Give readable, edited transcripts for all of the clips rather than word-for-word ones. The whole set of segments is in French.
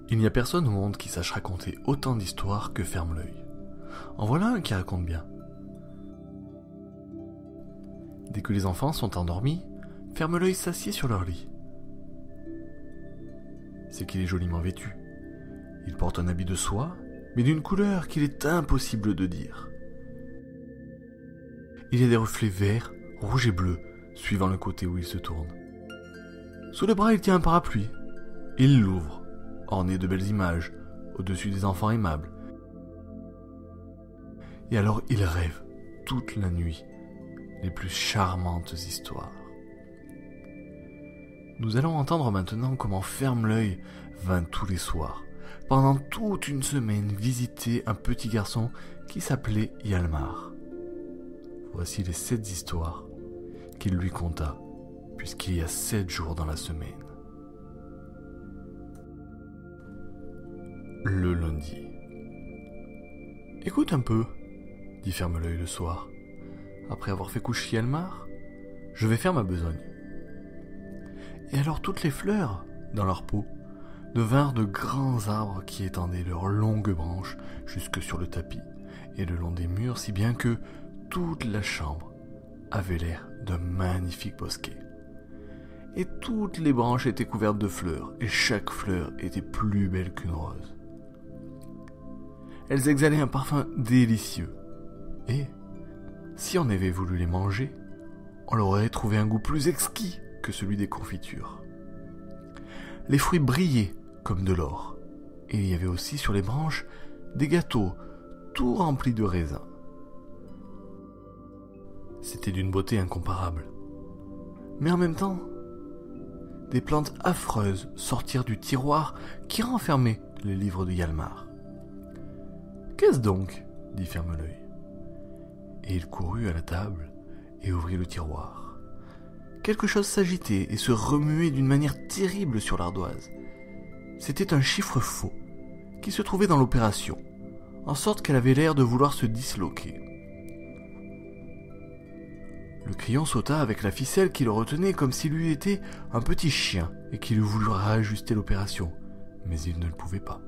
Il n'y a personne au monde qui sache raconter autant d'histoires que Ferme-l'œil. En voilà un qui raconte bien. Dès que les enfants sont endormis, Ferme-l'œil s'assied sur leur lit. C'est qu'il est joliment vêtu. Il porte un habit de soie, mais d'une couleur qu'il est impossible de dire. Il y a des reflets verts, rouges et bleus, suivant le côté où il se tourne. Sous le bras, il tient un parapluie. Il l'ouvre, orné de belles images, au-dessus des enfants aimables. Et alors il rêve, toute la nuit, les plus charmantes histoires. Nous allons entendre maintenant comment Ferme-l'œil vint tous les soirs, pendant toute une semaine, visiter un petit garçon qui s'appelait Hjalmar. Voici les 7 histoires qu'il lui conta, puisqu'il y a 7 jours dans la semaine. Le lundi. « Écoute un peu, dit Ferme-l'œil le soir. Après avoir fait coucher Hjalmar, je vais faire ma besogne. » Et alors toutes les fleurs, dans leur peau, devinrent de grands arbres qui étendaient leurs longues branches jusque sur le tapis et le long des murs, si bien que toute la chambre avait l'air d'un magnifique bosquet. Et toutes les branches étaient couvertes de fleurs, et chaque fleur était plus belle qu'une rose. Elles exhalaient un parfum délicieux, et, si on avait voulu les manger, on leur aurait trouvé un goût plus exquis que celui des confitures. Les fruits brillaient comme de l'or, et il y avait aussi sur les branches des gâteaux tout remplis de raisins. C'était d'une beauté incomparable. Mais en même temps, des plantes affreuses sortirent du tiroir qui renfermait les livres de Hjalmar. « Qu'est-ce donc ?» dit Ferme-l'œil. Et il courut à la table et ouvrit le tiroir. Quelque chose s'agitait et se remuait d'une manière terrible sur l'ardoise. C'était un chiffre faux qui se trouvait dans l'opération, en sorte qu'elle avait l'air de vouloir se disloquer. Le crayon sauta avec la ficelle qui le retenait comme s'il eût été un petit chien et qu'il eût voulu réajuster l'opération, mais il ne le pouvait pas.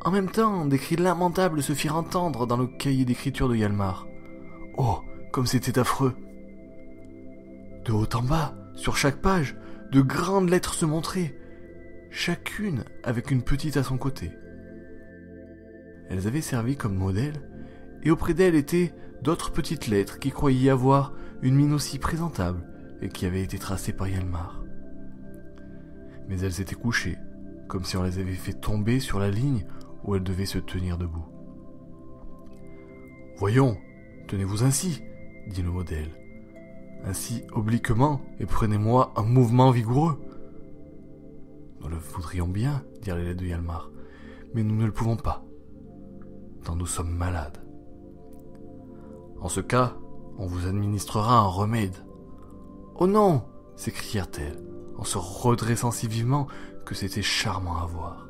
En même temps, des cris lamentables se firent entendre dans le cahier d'écriture de Hjalmar. Oh, comme c'était affreux! De haut en bas, sur chaque page, de grandes lettres se montraient, chacune avec une petite à son côté. Elles avaient servi comme modèle, et auprès d'elles étaient d'autres petites lettres qui croyaient avoir une mine aussi présentable et qui avaient été tracées par Hjalmar. Mais elles étaient couchées, comme si on les avait fait tomber sur la ligne où elles devaient se tenir debout. « Voyons, tenez-vous ainsi, dit le modèle. Ainsi obliquement, et prenez-moi un mouvement vigoureux. » Nous le voudrions bien, dirent les lettres de Hjalmar, mais nous ne le pouvons pas, tant nous sommes malades. En ce cas, on vous administrera un remède. Oh non, s'écrièrent-elles, en se redressant si vivement que c'était charmant à voir.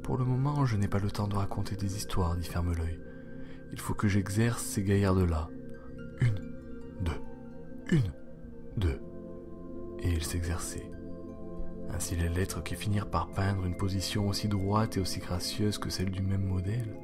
Pour le moment, je n'ai pas le temps de raconter des histoires, dit Ferme-l'œil. Il faut que j'exerce ces gaillardes-là. 1, 2, 1, 2. Et il s'exerçait. Ainsi les lettres qui finirent par peindre une position aussi droite et aussi gracieuse que celle du même modèle